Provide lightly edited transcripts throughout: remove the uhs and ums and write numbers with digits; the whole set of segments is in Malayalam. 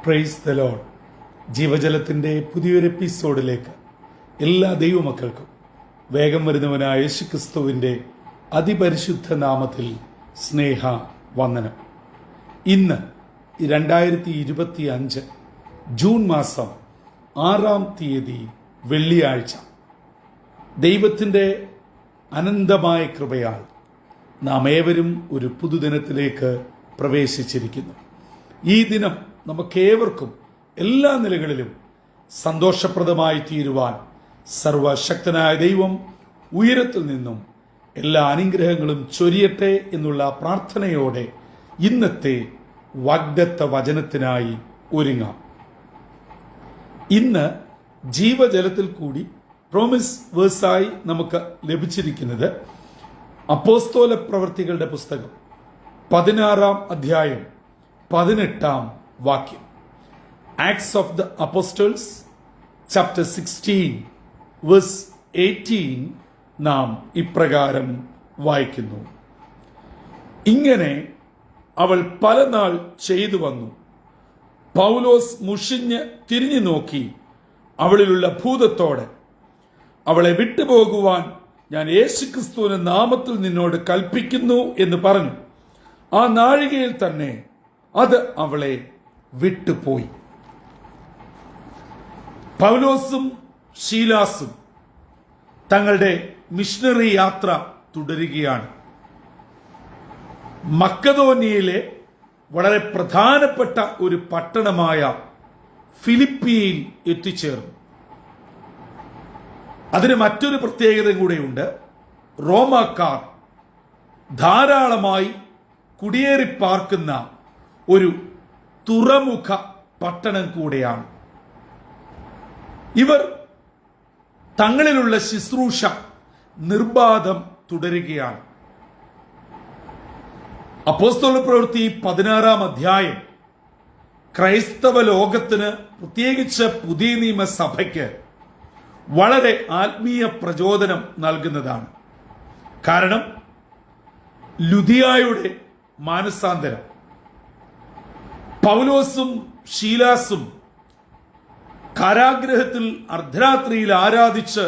Praise the Lord. ജീവജലത്തിൻ്റെ പുതിയൊരു എപ്പിസോഡിലേക്ക് എല്ലാ ദൈവമക്കൾക്കും വേഗം വരുന്നവനായ യേശുക്രിസ്തുവിൻ്റെ അതിപരിശുദ്ധ നാമത്തിൽ സ്നേഹ വന്ദനം. ഇന്ന് 2025 ജൂൺ മാസം 6-ാം തീയതി വെള്ളിയാഴ്ച. ദൈവത്തിൻ്റെ അനന്തമായ കൃപയാൽ നാം ഏവരും ഒരു പുതുദിനത്തിലേക്ക് പ്രവേശിച്ചിരിക്കുന്നു. ഈ ദിനം നമുക്കേവർക്കും എല്ലാ നിലകളിലും സന്തോഷപ്രദമായി തീരുവാൻ സർവശക്തനായ ദൈവം ഉയരത്തിൽ നിന്നും എല്ലാ അനുഗ്രഹങ്ങളും ചൊരിയട്ടെ എന്നുള്ള പ്രാർത്ഥനയോടെ ഇന്നത്തെ വാഗ്ദത്ത വചനത്തിനായി ഒരുങ്ങാം. ഇന്ന് ജീവജലത്തിൽ കൂടി പ്രോമിസ് വേഴ്സായി നമുക്ക് ലഭിച്ചിരിക്കുന്നത് അപ്പോസ്തല പ്രവൃത്തികളുടെ പുസ്തകം 16-ാം അധ്യായം 18-ാം വാക്യം. Acts of the apostles chapter 16 verse 18 നാം ഇപ്രകാരം വായിക്കുന്നു. ഇങ്ങനെ അവൾ പല നാൾ ചെയ്തു വന്നു. പൗലോസ് മുഷിഞ്ഞ് തിരിഞ്ഞു നോക്കി അവളിലുള്ള ഭൂതത്തോട്, അവളെ വിട്ടുപോകുവാൻ ഞാൻ യേശുക്രിസ്തുവിന്റെ നാമത്തിൽ നിന്നോട് കൽപ്പിക്കുന്നു എന്ന് പറഞ്ഞു. ആ നാഴികയിൽ തന്നെ അത് അവളെ വിട്ടുപോയി. പൗലോസും ശീലാസും തങ്ങളുടെ മിഷണറി യാത്ര തുടരുകയാണ്. മക്കദോനിയയിലെ വളരെ പ്രധാനപ്പെട്ട ഒരു പട്ടണമായ ഫിലിപ്പിയിൽ എത്തിച്ചേർന്നു. അതിന് മറ്റൊരു പ്രത്യേകത കൂടെയുണ്ട്. റോമാക്കാർ ധാരാളമായി കുടിയേറിപ്പാർക്കുന്ന ഒരു തുറമുഖ പട്ടണം കൂടെയാണ്. ഇവർ തങ്ങളിലുള്ള ശുശ്രൂഷ നിർബാധം തുടരുകയാണ്. അപ്പോസ്തല പ്രവൃത്തി 16-ാം അധ്യായം ക്രൈസ്തവ ലോകത്തിന്, പ്രത്യേകിച്ച് പുതിയ നിയമസഭയ്ക്ക് വളരെ ആത്മീയ പ്രചോദനം നൽകുന്നതാണ്. കാരണം ലുദിയായുടെ മാനസാന്തരം, പൗലോസും ശീലാസും കാരാഗ്രഹത്തിൽ അർദ്ധരാത്രിയിൽ ആരാധിച്ച്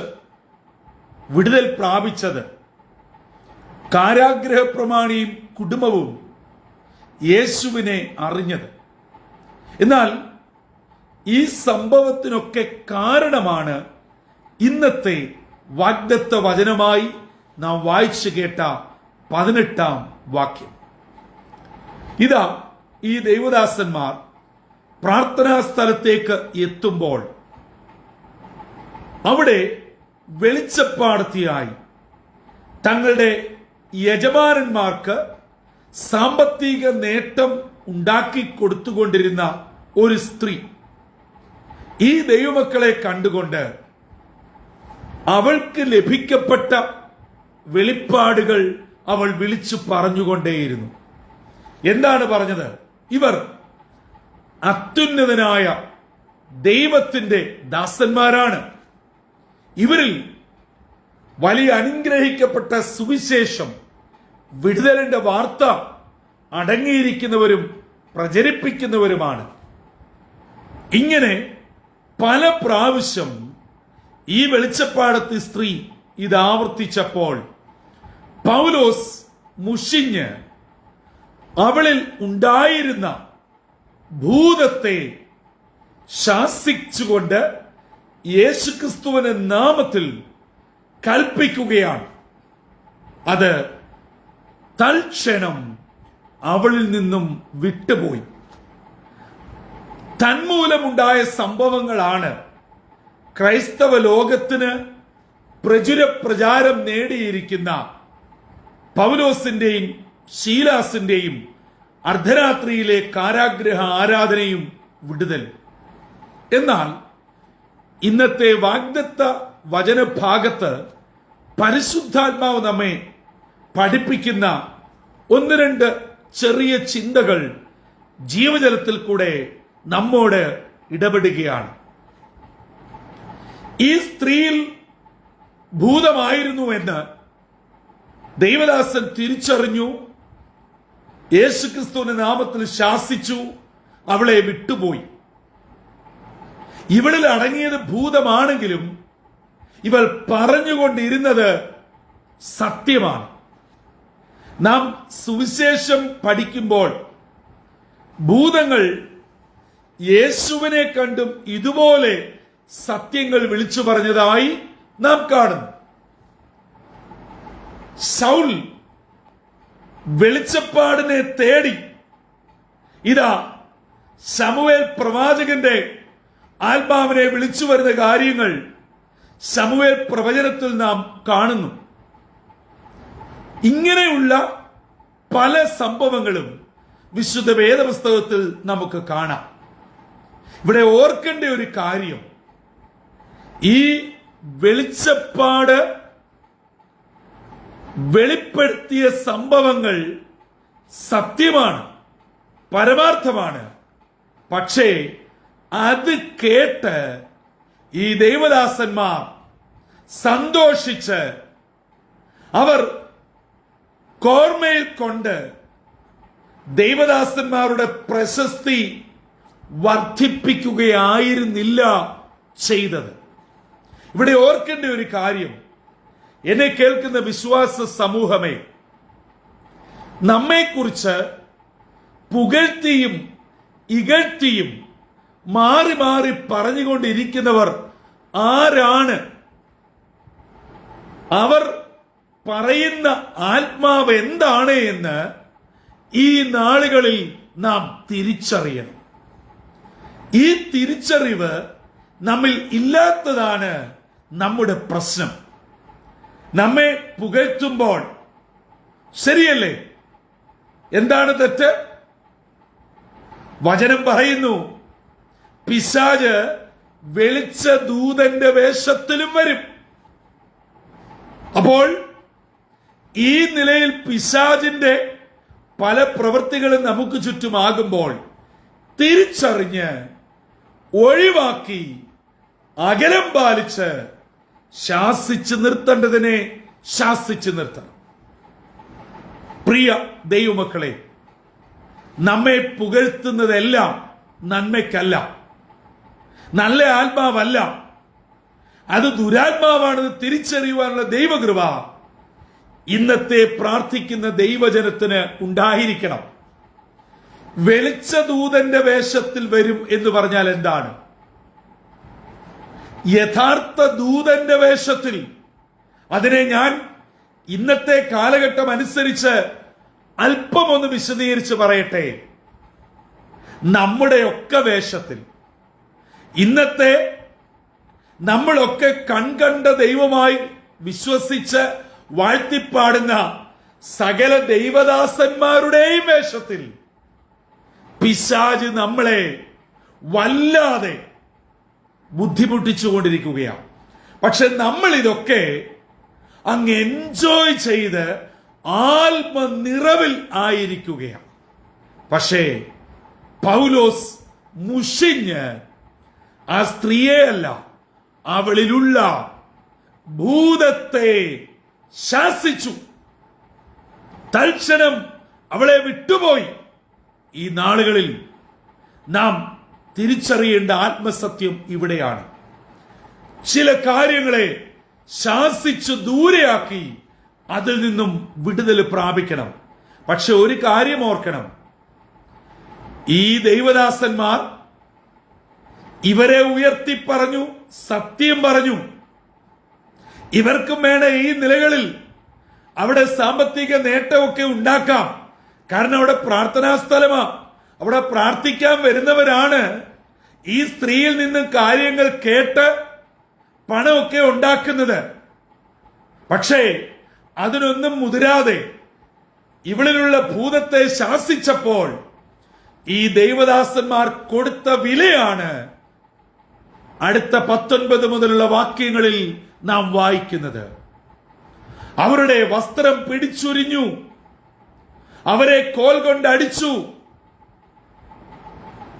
വിടുതൽ പ്രാപിച്ചത്, കാരാഗ്രഹ പ്രമാണിയും കുടുംബവും യേശുവിനെ അറിഞ്ഞത്. എന്നാൽ ഈ സംഭവത്തിനൊക്കെ കാരണമാണ് ഇന്നത്തെ വാഗ്ദത്ത വചനമായി നാം വായിച്ചു കേട്ട 18-ാം വാക്യം. ഇതാ, ഈ ദൈവദാസന്മാർ പ്രാർത്ഥനാ സ്ഥലത്തേക്ക് എത്തുമ്പോൾ അവിടെ വെളിച്ചപ്പാടത്തിയായി തങ്ങളുടെ യജമാനന്മാർക്ക് സാമ്പത്തിക നേട്ടം ഉണ്ടാക്കി കൊടുത്തുകൊണ്ടിരുന്ന ഒരു സ്ത്രീ ഈ ദൈവമക്കളെ കണ്ടുകൊണ്ട് അവൾക്ക് ലഭിക്കപ്പെട്ട വെളിപ്പാടുകൾ അവൾ വിളിച്ചു പറഞ്ഞുകൊണ്ടേയിരുന്നു. എന്താണ് പറഞ്ഞത്? ഇവർ അത്യുന്നതനായ ദൈവത്തിന്റെ ദാസന്മാരാണ്. ഇവരിൽ വലിയ അനുഗ്രഹിക്കപ്പെട്ട സുവിശേഷം, വിടുതലിന്റെ വാർത്ത അടങ്ങിയിരിക്കുന്നവരും പ്രചരിപ്പിക്കുന്നവരുമാണ്. ഇങ്ങനെ പല പ്രാവശ്യം ഈ വെളിച്ചപ്പാടത്തി സ്ത്രീ ഇത് ആവർത്തിച്ചപ്പോൾ പൗലോസ് മുഷിഞ്ഞ് അവളിൽ ഉണ്ടായിരുന്ന ഭൂതത്തെ ശാസിച്ചുകൊണ്ട് യേശുക്രിസ്തുവിന്റെ നാമത്തിൽ കൽപ്പിക്കുകയാണ്. അത് തൽക്ഷണം അവളിൽ നിന്നും വിട്ടുപോയി. തന്മൂലമുണ്ടായ സംഭവങ്ങളാണ് ക്രൈസ്തവ ലോകത്തിന് പ്രചാരം നേടിയിരിക്കുന്ന പൗലോസിന്റെയും ശീലാസിന്റെയും അർദ്ധരാത്രിയിലെ കാരാഗ്രഹ ആരാധനയും വിടുതൽ. എന്നാൽ ഇന്നത്തെ വാഗ്ദത്ത വചനഭാഗത്ത് പരിശുദ്ധാത്മാവ് നമ്മെ പഠിപ്പിക്കുന്ന 1-2 ചെറിയ ചിന്തകൾ ജീവജലത്തിൽ കൂടെ നമ്മോട് ഇടപെടുകയാണ്. ഈ സ്ത്രീയിൽ ഭൂതമായിരുന്നു എന്ന് ദൈവദാസൻ തിരിച്ചറിഞ്ഞു. യേശുക്രിസ്തുവിന്റെ നാമത്തിൽ ശാസിച്ചു, അവളെ വിട്ടുപോയി. ഇവളിൽ അടങ്ങിയത് ഭൂതമാണെങ്കിലും ഇവൾ പറഞ്ഞുകൊണ്ടിരുന്നത് സത്യമാണ്. നാം സുവിശേഷം പഠിക്കുമ്പോൾ ഭൂതങ്ങൾ യേശുവിനെ കണ്ടും ഇതുപോലെ സത്യങ്ങൾ വിളിച്ചു പറഞ്ഞതായി നാം കാണുന്നു. ശൗൽ വെളിച്ചപ്പാടിനെ തേടി ഇതാ ശമൂവേൽ പ്രവാചകന്റെ ആത്മാവിനെ വിളിച്ചു വരുന്ന കാര്യങ്ങൾ ശമൂവേൽ പ്രവചനത്തിൽ നാം കാണുന്നു. ഇങ്ങനെയുള്ള പല സംഭവങ്ങളും വിശുദ്ധ വേദപുസ്തകത്തിൽ നമുക്ക് കാണാം. ഇവിടെ ഓർക്കേണ്ട ഒരു കാര്യം, ഈ വെളിച്ചപ്പാട് വെളിപ്പെടുത്തിയ സംഭവങ്ങൾ സത്യമാണ്, പരമാർത്ഥമാണ്. പക്ഷേ അത് കേട്ട് ഈ ദൈവദാസന്മാർ സന്തോഷിച്ച് അവർ കോർമയിൽ കൊണ്ട് ദൈവദാസന്മാരുടെ പ്രശസ്തി വർദ്ധിപ്പിക്കുകയായിരുന്നില്ല ചെയ്തത്. ഇവിടെ ഓർക്കേണ്ട ഒരു കാര്യം, എന്നെ കേൾക്കുന്ന വിശ്വാസ സമൂഹമേ, നമ്മെക്കുറിച്ച് പുകഴ്ത്തിയും ഇകഴ്ത്തിയും മാറി മാറി പറഞ്ഞുകൊണ്ടിരിക്കുന്നവർ ആരാണ്? അവർ പറയുന്ന ആത്മാവ് എന്താണ് എന്ന് ഈ നാളുകളിൽ നാം തിരിച്ചറിയണം. ഈ തിരിച്ചറിവ് നമ്മിൽ ഇല്ലാത്തതാണ് നമ്മുടെ പ്രശ്നം. നമ്മെ പുകഴ്ത്തുമ്പോൾ ശരിയല്ലേ? എന്താണ് തെറ്റ്? വചനം പറയുന്നു, പിശാച് വെളിച്ച ദൂതന്റെ വേഷത്തിലും വരും. അപ്പോൾ ഈ നിലയിൽ പിശാചിന്റെ പല പ്രവൃത്തികളും നമുക്ക് ചുറ്റുമാകുമ്പോൾ തിരിച്ചറിഞ്ഞ് ഒഴിവാക്കി അകലം പാലിച്ച് ശാസിച്ചു നിർത്തേണ്ടതിനെ ശാസിച്ചു നിർത്തണം. പ്രിയ ദൈവമക്കളെ, നമ്മെ പുകഴ്ത്തുന്നതെല്ലാം നന്മയ്ക്കല്ല, നല്ല ആത്മാവല്ല, അത് ദുരാത്മാവാണെന്ന് തിരിച്ചറിയുവാനുള്ള ദൈവകൃപ ഇന്നത്തെ പ്രാർത്ഥിക്കുന്ന ദൈവജനത്തിന് ഉണ്ടായിരിക്കണം. വെളിച്ചദൂതന്റെ വേഷത്തിൽ വരും എന്ന് പറഞ്ഞാൽ എന്താണ്? യഥാർത്ഥ ദൂതന്റെ വേഷത്തിൽ. അതിനെ ഞാൻ ഇന്നത്തെ കാലഘട്ടം അനുസരിച്ച് അല്പം ഒന്ന് വിശദീകരിച്ച് പറയട്ടെ. നമ്മുടെയൊക്കെ വേഷത്തിൽ ഇന്നത്തെ നമ്മളൊക്കെ കൺകണ്ട ദൈവമായി വിശ്വസിച്ച് വാഴ്ത്തിപ്പാടുന്ന സകല ദൈവദാസന്മാരുടെയും വേഷത്തിൽ പിശാച് നമ്മളെ വല്ലാതെ ബുദ്ധിമുട്ടിച്ചുകൊണ്ടിരിക്കുകയാണ്. പക്ഷെ നമ്മൾ ഇതൊക്കെ അങ്ങ് എൻജോയ് ചെയ്ത് ആത്മനിറവിൽ ആയിരിക്കുകയാണ്. പക്ഷേ പൗലോസ് മുഷിഞ്ഞ് ആ സ്ത്രീയെ അല്ല, അവളിലുള്ള ഭൂതത്തെ ശാസിച്ചു. തൽക്ഷണം അവളെ വിട്ടുപോയി. ഈ നാളുകളിൽ നാം തിരിച്ചറിയേണ്ട ആത്മസത്യം ഇവിടെയാണ്. ചില കാര്യങ്ങളെ ശാസിച്ചു ദൂരെയാക്കി അതിൽ നിന്നും വിടുതൽ പ്രാപിക്കണം. പക്ഷെ ഒരു കാര്യം ഓർക്കണം, ഈ ദൈവദാസന്മാർ ഇവരെ ഉയർത്തി പറഞ്ഞു, സത്യം പറഞ്ഞു. ഇവർക്കും വേണ്ട ഈ നിലകളിൽ അവിടെ സാമ്പത്തിക നേട്ടമൊക്കെ ഉണ്ടാക്കാം. കാരണം അവിടെ പ്രാർത്ഥനാ സ്ഥലമാ, അവിടെ പ്രാർത്ഥിക്കാൻ വരുന്നവരാണ്. ഈ സ്ത്രീയിൽ നിന്നും കാര്യങ്ങൾ കേട്ട് പണമൊക്കെ ഉണ്ടാക്കുന്നത്. പക്ഷേ അതിനൊന്നും മുതിരാതെ ഇവളിലുള്ള ഭൂതത്തെ ശാസിച്ചപ്പോൾ ഈ ദൈവദാസന്മാർ കൊടുത്ത വിലയാണ് അടുത്ത 19 മുതലുള്ള വാക്യങ്ങളിൽ നാം വായിക്കുന്നത്. അവരുടെ വസ്ത്രം പിടിച്ചുരിഞ്ഞു, അവരെ കോൽ കൊണ്ട് അടിച്ചു,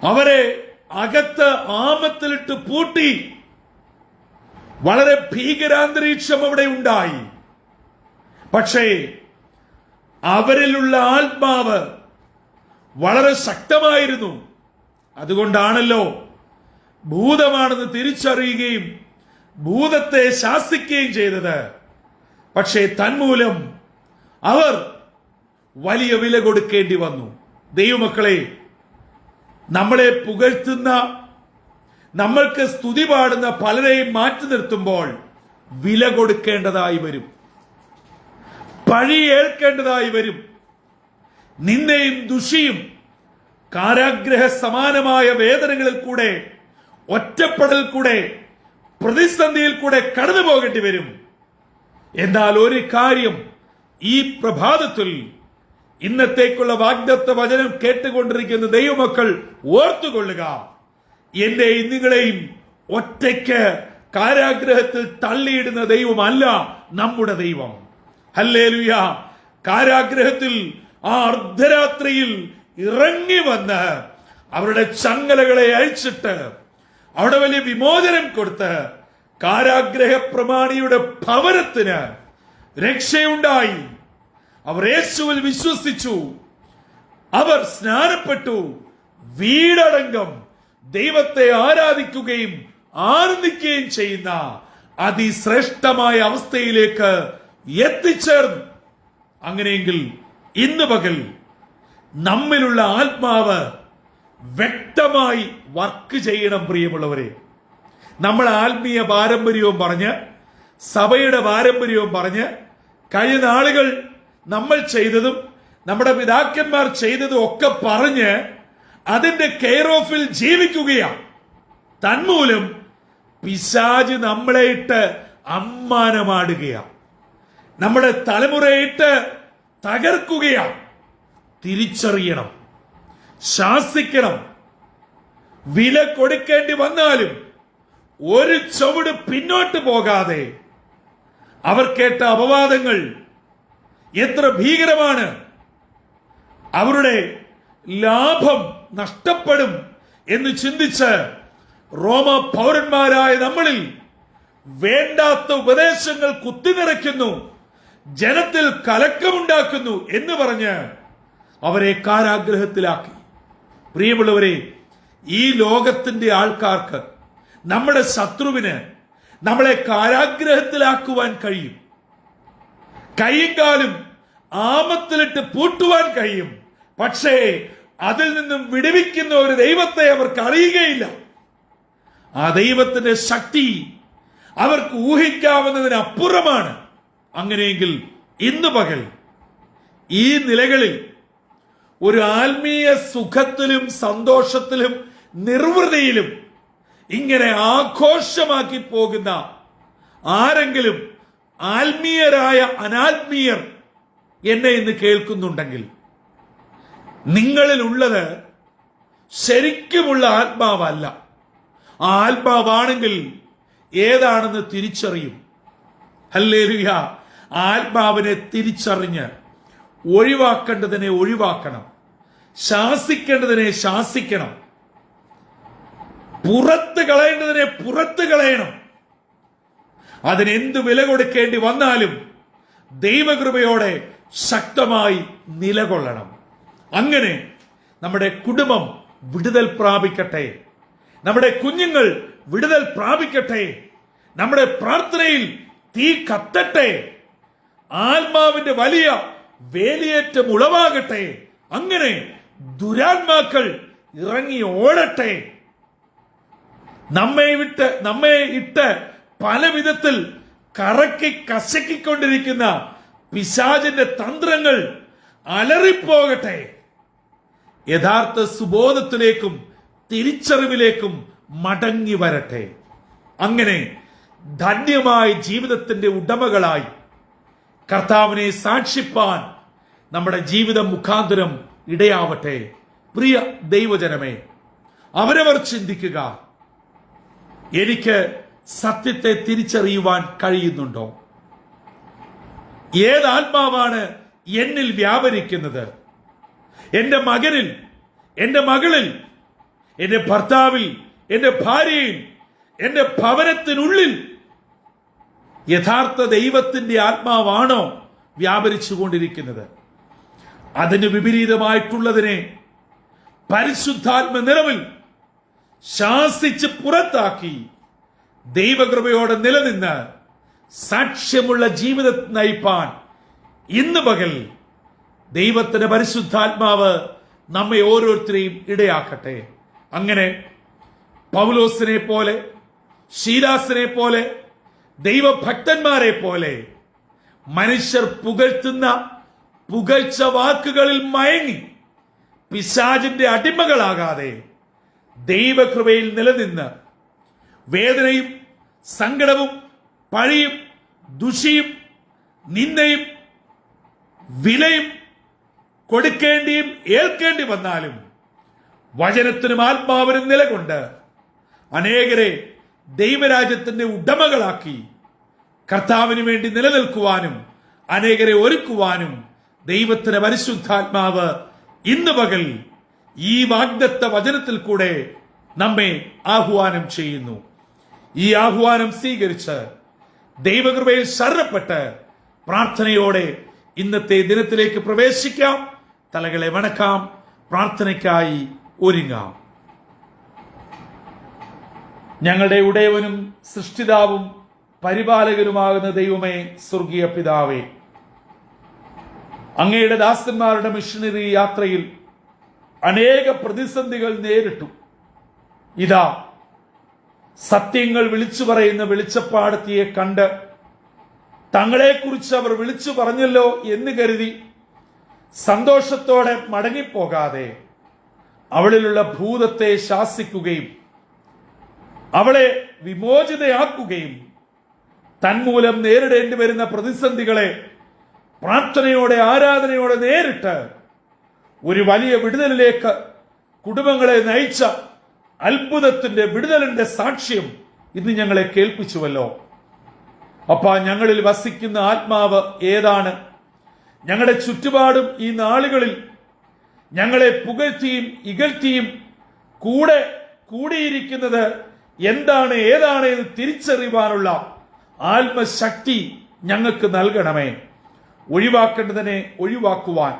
അവരെ അകത്ത് ആമത്തിലിട്ട് പൂട്ടി. വളരെ ഭീകരാന്തരീക്ഷം അവിടെ ഉണ്ടായി. പക്ഷേ അവരിലുള്ള ആത്മാവ് വളരെ ശക്തമായിരുന്നു. അതുകൊണ്ടാണല്ലോ ഭൂതമാണെന്ന് തിരിച്ചറിയുകയും ഭൂതത്തെ ശാസിക്കുകയും ചെയ്തത്. പക്ഷേ തന്മൂലം അവർ വലിയ വില കൊടുക്കേണ്ടി വന്നു. ദൈവമക്കളെ, നമ്മളെ പുകഴ്ത്തുന്ന, നമ്മൾക്ക് സ്തുതി പാടുന്ന പലരെയും മാറ്റി നിർത്തുമ്പോൾ വില കൊടുക്കേണ്ടതായി വരും, പഴി ഏൽക്കേണ്ടതായി വരും. നിന്ദയും ദുഷിയും കാരാഗ്രഹ സമാനമായ വേദനകളിൽ കൂടെ, ഒറ്റപ്പെടൽ കൂടെ, പ്രതിസന്ധിയിൽ കൂടെ കടന്നു പോകേണ്ടി വരും. എന്നാൽ ഒരു കാര്യം ഈ പ്രഭാതത്തിൽ, ഇന്നത്തേക്കുള്ള വാഗ്ദത്ത വചനം കേട്ടുകൊണ്ടിരിക്കുന്ന ദൈവമക്കൾ ഓർത്തുകൊള്ളുക. എന്റെയും നിങ്ങളെയും ഒറ്റയ്ക്ക് കാരാഗ്രഹത്തിൽ തള്ളിയിടുന്ന ദൈവമല്ല നമ്മുടെ ദൈവം. ഹല്ലേലൂയ. കാരാഗ്രഹത്തിൽ ആ അർദ്ധരാത്രിയിൽ ഇറങ്ങി വന്ന് അവരുടെ ചങ്ങലകളെ അഴിച്ചിട്ട് അവിടെ വലിയ വിമോചനം കൊടുത്ത് കാരാഗ്രഹ പ്രമാണിയുടെ ഭവനത്തിന് രക്ഷയുണ്ടായി. അവർ യേശുവിൽ വിശ്വസിച്ചു, അവർ സ്നാനപ്പെട്ടു, വീടടങ്കം ദൈവത്തെ ആരാധിക്കുകയും ആനന്ദിക്കുകയും ചെയ്യുന്ന അതിശ്രേഷ്ഠമായ അവസ്ഥയിലേക്ക് എത്തിച്ചേർന്നു. അങ്ങനെയെങ്കിൽ ഇന്ന് പകൽ നമ്മിലുള്ള ആത്മാവ് വ്യക്തമായി വർക്ക് ചെയ്യണം. പ്രിയമുള്ളവരെ, നമ്മൾ ആത്മീയ പാരമ്പര്യവും പറഞ്ഞ്, സഭയുടെ പാരമ്പര്യവും പറഞ്ഞ്, കഴിഞ്ഞ നാളുകൾ നമ്മൾ ചെയ്തതും നമ്മുടെ പിതാക്കന്മാർ ചെയ്തതും ഒക്കെ പറഞ്ഞ് അതിന്റെ കെയർ ഓഫിൽ ജീവിക്കുകയാണ്. തന്മൂലം പിശാച് നമ്മളെ ഇട്ട് അമ്മാനമാടുകയാണ്, നമ്മുടെ തലമുറയിട്ട് തകർക്കുകയാണ്. തിരിച്ചറിയണം, ശാസിക്കണം. വില കൊടുക്കേണ്ടി വന്നാലും ഒരു ചുവട് പിന്നോട്ട് പോകാതെ. അവർ കേട്ട അപവാദങ്ങൾ എത്ര ഭീകരമാണ്! അവരുടെ ലാഭം നഷ്ടപ്പെടും എന്ന് ചിന്തിച്ച് റോമ പൗരന്മാരായ നമ്മളിൽ വേണ്ടാത്ത ഉപദേശങ്ങൾ കുത്തിനിറയ്ക്കുന്നു, ജനത്തിൽ കലക്കമുണ്ടാക്കുന്നു എന്ന് പറഞ്ഞ് അവരെ കാരാഗ്രഹത്തിലാക്കി. പ്രിയമുള്ളവരെ, ഈ ലോകത്തിന്റെ ആൾക്കാർക്ക്, നമ്മുടെ ശത്രുവിന് നമ്മളെ കാരാഗ്രഹത്തിലാക്കുവാൻ കഴിയും. കൈയും കാലും ആമത്തിലിട്ട് പൂട്ടുവാൻ കഴിയും. പക്ഷേ അതിൽ നിന്നും വിടുവിക്കുന്ന ഒരു ദൈവത്തെ അവർക്ക് അറിയുകയില്ല. ആ ദൈവത്തിന്റെ ശക്തി അവർക്ക് ഊഹിക്കാവുന്നതിനപ്പുറമാണ്. അങ്ങനെയെങ്കിൽ ഇന്ന് പകൽ ഈ നിലകളിൽ ഒരു ആത്മീയ സുഖത്തിലും സന്തോഷത്തിലും നിർവൃതിയിലും ഇങ്ങനെ ആഘോഷമാക്കി പോകുന്ന ആരെങ്കിലും, ആത്മീയരായ അനാത്മീയർ എന്നെ ഇന്ന് കേൾക്കുന്നുണ്ടെങ്കിൽ, നിങ്ങളിലുള്ളത് ശരിക്കുമുള്ള ആത്മാവല്ല. ആ ആത്മാവാണെങ്കിൽ ഏതാണെന്ന് തിരിച്ചറിയും. ഹല്ലേലൂയ. ആത്മാവിനെ തിരിച്ചറിഞ്ഞ് ഒഴിവാക്കേണ്ടതിനെ ഒഴിവാക്കണം, ശാസിക്കേണ്ടതിനെ ശാസിക്കണം, പുറത്ത് കളയേണ്ടതിനെ പുറത്ത് കളയണം. അതിനെന്ത് വില കൊടുക്കേണ്ടി വന്നാലും ദൈവകൃപയോടെ ശക്തമായി നിലകൊള്ളണം. അങ്ങനെ നമ്മുടെ കുടുംബം വിടുതൽ പ്രാപിക്കട്ടെ, നമ്മുടെ കുഞ്ഞുങ്ങൾ വിടുതൽ പ്രാപിക്കട്ടെ, നമ്മുടെ പ്രാർത്ഥനയിൽ തീ കത്തട്ടെ, ആത്മാവിന്റെ വലിയ വേലിയേറ്റം ഉളവാകട്ടെ. അങ്ങനെ ദുരാത്മാക്കൾ ഇറങ്ങി ഓടട്ടെ. നമ്മെ ഇട്ട് പല വിധത്തിൽ കറക്കി കശക്കിക്കൊണ്ടിരിക്കുന്ന പിശാചിന്റെ തന്ത്രങ്ങൾ അലറിപ്പോകട്ടെ. യഥാർത്ഥ സുബോധത്തിലേക്കും തിരിച്ചറിവിലേക്കും മടങ്ങി വരട്ടെ. അങ്ങനെ ധന്യമായ ജീവിതത്തിന്റെ ഉടമകളായി കർത്താവിനെ സാക്ഷിപ്പാൻ നമ്മുടെ ജീവിതം മുഖാന്തരം ഇടയാവട്ടെ. പ്രിയ ദൈവജനമേ, അവരവർ ചിന്തിക്കുക, എനിക്ക് സത്യത്തെ തിരിച്ചറിയുവാൻ കഴിയുന്നുണ്ടോ? ഏതാത്മാവാണ് എന്നിൽ വ്യാപരിക്കുന്നത്? എന്റെ മകനിൽ, എന്റെ മകളിൽ, എന്റെ ഭർത്താവിൽ, എന്റെ ഭാര്യയിൽ, എന്റെ ഭവനത്തിനുള്ളിൽ യഥാർത്ഥ ദൈവത്തിന്റെ ആത്മാവാണോ വ്യാപരിച്ചുകൊണ്ടിരിക്കുന്നത്? അതിന് വിപരീതമായിട്ടുള്ളതിനെ പരിശുദ്ധാത്മ നിറവിൽ ശാസിച്ച് പുറത്താക്കി ദൈവകൃപയോടെ നിലനിന്ന് സാക്ഷ്യമുള്ള ജീവിതം നയിപ്പാൻ ഇന്ന് പകൽ ദൈവത്തിന്റെ പരിശുദ്ധാത്മാവ് നമ്മെ ഓരോരുത്തരെയും ഇടയാക്കട്ടെ. അങ്ങനെ പൗലോസിനെ പോലെ, ശീലാസിനെ പോലെ, ദൈവഭക്തന്മാരെ പോലെ മനുഷ്യർ പുകഴ്ത്തുന്ന പുകഴ്ച വാക്കുകളിൽ മയങ്ങി പിശാചിന്റെ അടിമകളാകാതെ ദൈവകൃപയിൽ നിലനിന്ന് വേദനയും സങ്കടവും പഴിയും ദുഷിയും നിന്ദയും വിലയും കൊടുക്കേണ്ടിയും ഏൽക്കേണ്ടി വന്നാലും വചനത്തിനും ആത്മാവിനും നിലകൊണ്ട് അനേകരെ ദൈവരാജ്യത്തിന്റെ ഉടമകളാക്കി കർത്താവിന് വേണ്ടി നിലനിൽക്കുവാനും അനേകരെ ഒരുക്കുവാനും ദൈവത്തിന്റെ പരിശുദ്ധാത്മാവ് ഇന്ന് പകൽ ഈ വാഗ്ദത്ത വചനത്തിൽ കൂടെ നമ്മെ ആഹ്വാനം ചെയ്യുന്നു. ഈ ആഹ്വാനം സ്വീകരിച്ച് ദൈവകൃപയിൽ ശരണപ്പെട്ട് പ്രാർത്ഥനയോടെ ഇന്നത്തെ ദിനത്തിലേക്ക് പ്രവേശിക്കാം. തലകളെ വണക്കാം, പ്രാർത്ഥനയ്ക്കായി ഒരുങ്ങാം. ഞങ്ങളുടെ ഉടയവനും സൃഷ്ടിതാവും പരിപാലകനുമാകുന്ന ദൈവമേ, സ്വർഗീയ പിതാവേ, അങ്ങയുടെ ദാസന്മാരുടെ മിഷനറി യാത്രയിൽ അനേക പ്രതിസന്ധികൾ നേരിട്ടു. ഇതാ സത്യങ്ങൾ വിളിച്ചു പറയുന്ന വെളിച്ചപ്പാടത്തിയെ കണ്ട് തങ്ങളെക്കുറിച്ച് അവർ വിളിച്ചു പറഞ്ഞല്ലോ എന്ന് കരുതി സന്തോഷത്തോടെ മടങ്ങിപ്പോകാതെ അവളിലുള്ള ഭൂതത്തെ ശാസിക്കുകയും അവളെ വിമോചിതയാക്കുകയും തന്മൂലം നേരിടേണ്ടി വരുന്ന പ്രതിസന്ധികളെ പ്രാർത്ഥനയോടെ ആരാധനയോടെ നേരിട്ട് ഒരു വലിയ വിടുതലിലേക്ക് കുടുംബങ്ങളെ നയിച്ച അത്ഭുതത്തിന്റെ വിടുതലിന്റെ സാക്ഷ്യം ഇന്ന് ഞങ്ങളെ കേൾപ്പിച്ചുവല്ലോ. അപ്പാ, ഞങ്ങളിൽ വസിക്കുന്ന ആത്മാവ് ഏതാണ്? ഞങ്ങളുടെ ചുറ്റുപാടും ഈ നാളുകളിൽ ഞങ്ങളെ പുകഴ്ത്തിയും ഇകഴ്ത്തിയും കൂടിയിരിക്കുന്നത് എന്താണ് ഏതാണ് എന്ന് തിരിച്ചറിയുവാനുള്ള ആത്മശക്തി ഞങ്ങൾക്ക് നൽകണമേ. ഒഴിവാക്കേണ്ടതിനെ ഒഴിവാക്കുവാൻ,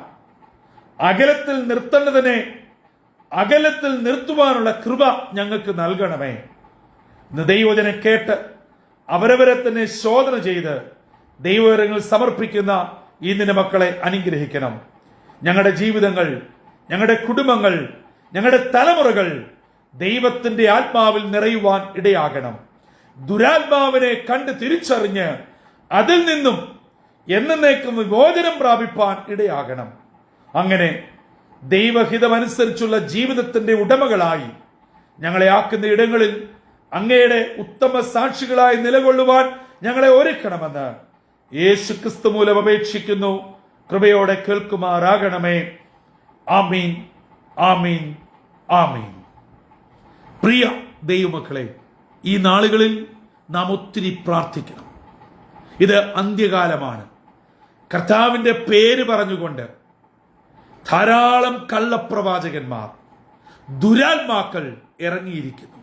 അകലത്തിൽ നിർത്തേണ്ടതിനെ അകലത്തിൽ നിർത്തുവാനുള്ള കൃപ ഞങ്ങൾക്ക് നൽകണമേ. ഇന്ന് ദൈവവചനം കേട്ട് അവരവരെ തന്നെ ശോധന ചെയ്ത് ദൈവവരങ്ങൾ സമർപ്പിക്കുന്ന ഈ നിന്റെ മക്കളെ അനുഗ്രഹിക്കണം. ഞങ്ങളുടെ ജീവിതങ്ങൾ, ഞങ്ങളുടെ കുടുംബങ്ങൾ, ഞങ്ങളുടെ തലമുറകൾ ദൈവത്തിന്റെ ആത്മാവിൽ നിറയുവാൻ ഇടയാകണം. ദുരാത്മാവിനെ കണ്ട് തിരിച്ചറിഞ്ഞ് അതിൽ നിന്നും എന്നേക്കും വിമോചനം പ്രാപിപ്പാൻ ഇടയാകണം. അങ്ങനെ ദൈവഹിതമനുസരിച്ചുള്ള ജീവിതത്തിന്റെ ഉടമകളായി ഞങ്ങളെ ആക്കുന്ന ഇടങ്ങളിൽ അങ്ങയുടെ ഉത്തമ സാക്ഷികളായി നിലകൊള്ളുവാൻ ഞങ്ങളെ ഒരുക്കണമെന്ന് യേശുക്രിസ്തു മൂലം അപേക്ഷിക്കുന്നു. കൃപയോടെ കേൾക്കുമാറാകണമേ. ആമീൻ, ആമീൻ, ആമീൻ. പ്രിയ ദൈവമക്കളെ, ഈ നാളുകളിൽ നാം ഒത്തിരി പ്രാർത്ഥിക്കണം. ഇത് അന്ത്യകാലമാണ്. കർത്താവിന്റെ പേര് പറഞ്ഞുകൊണ്ട് ധാരാളം കള്ളപ്രവാചകന്മാർ, ദുരാത്മാക്കൾ ഇറങ്ങിയിരിക്കുന്നു.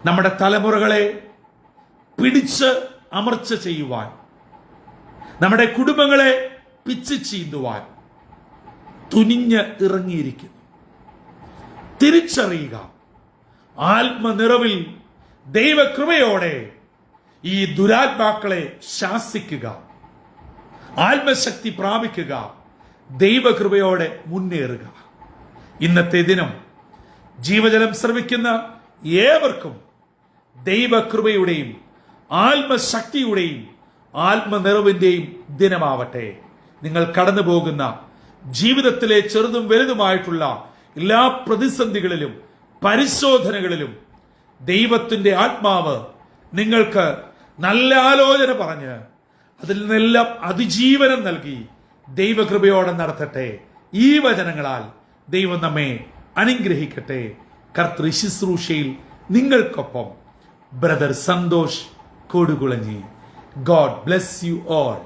നമ്മുടെ തലമുറകളെ പിടിച്ച് അമർച്ച ചെയ്യുവാൻ, നമ്മുടെ കുടുംബങ്ങളെ പിച്ച് ചീന്തുവാൻ തുനിഞ്ഞ് ഇറങ്ങിയിരിക്കുന്നു. തിരിച്ചറിയുക, ആത്മനിറവിൽ ദൈവകൃപയോടെ ഈ ദുരാത്മാക്കളെ ശാസിക്കുക, ആത്മശക്തി പ്രാപിക്കുക, ദൈവകൃപയോടെ മുന്നേറുക. ഇന്നത്തെ ദിനം ജീവജലം ശ്രവിക്കുന്ന ഏവർക്കും ദൈവകൃപയുടെയും ആത്മശക്തിയുടെയും ആത്മനിറവിന്റെയും ദിനമാവട്ടെ. നിങ്ങൾ കടന്നു പോകുന്ന ജീവിതത്തിലെ ചെറുതും വലുതുമായിട്ടുള്ള എല്ലാ പ്രതിസന്ധികളിലും പരിശോധനകളിലും ദൈവത്തിന്റെ ആത്മാവ് നിങ്ങൾക്ക് നല്ല ആലോചന പറഞ്ഞ് അതിൽ നിന്നെല്ലാം അതിജീവനം നൽകി ദൈവകൃപയോടെ നടത്തട്ടെ. ഈ വചനങ്ങളാൽ ദൈവം നമ്മെ അനുഗ്രഹിക്കട്ടെ. കർത്തൃ ശുശ്രൂഷയിൽ നിങ്ങൾക്കൊപ്പം brother Santhosh Kodukulanji. God bless you all.